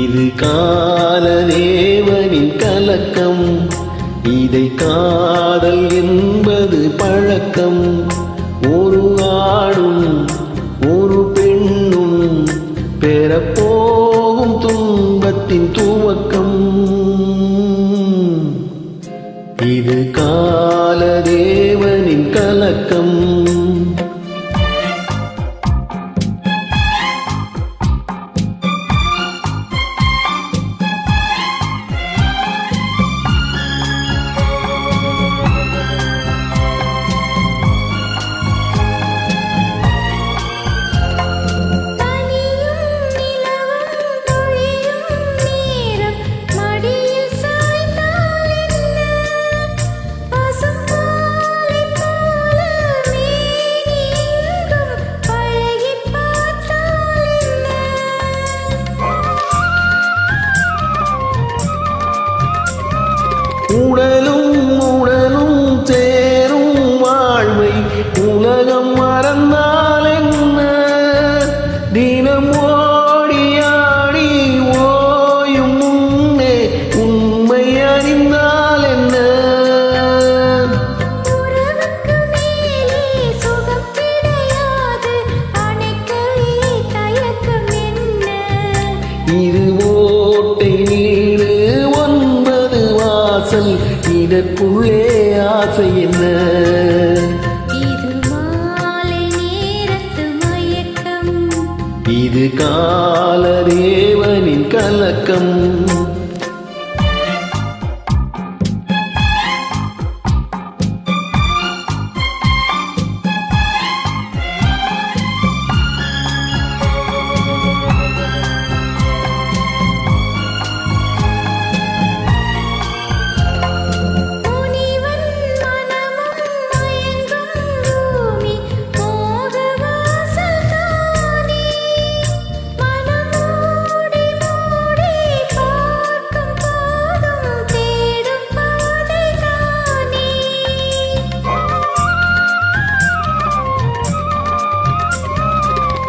இது காலதேவனின் கலக்கம், இதை காதல் என்பது பழக்கம். ஒரு ஆணும் ஒரு பெண்ணும் பெறப்போகும் துன்பத்தின் துவக்கம். இது காலதேவனின் கலக்கம். உடலும் உடலும் சேரும் வாழ்வை உலகம் மறந்தால் என்ன? தினம் ஓடியாடி ஓயும் முன்னே உண்மை அறிந்தால் என்ன? இது ஓட்டை நீடு இதற்குள்ளே ஆசை என்ன? இது மாலை நேரத்து மயக்கம், இது காலதேவனின் கலக்கம்.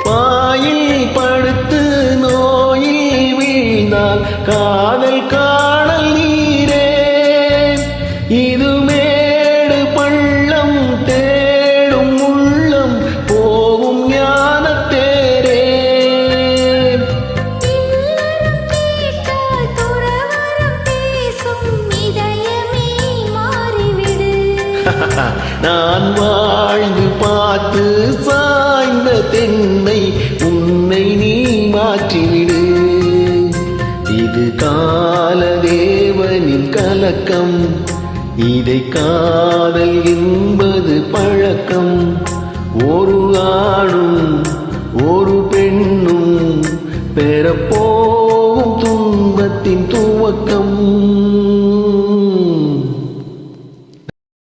பாயில் படுத்து நோயில் வீழ்ந்தால் காதல் காணல் நீரே. இது மேடு பள்ளம் தேடும் உள்ளம் போகும் ஞானத்தேரே. நான் வாழ்ந்து பார்த்து சாய்ந்த தென்னை உன்னை நீ மாற்றிவிடு. இது காலதேவனின் கலக்கம், இதை காதல் என்பது பழக்கம். ஒரு ஆணும் ஒரு பெண்ணும் பெறப்போகும் துன்பத்தின் துவக்கம்.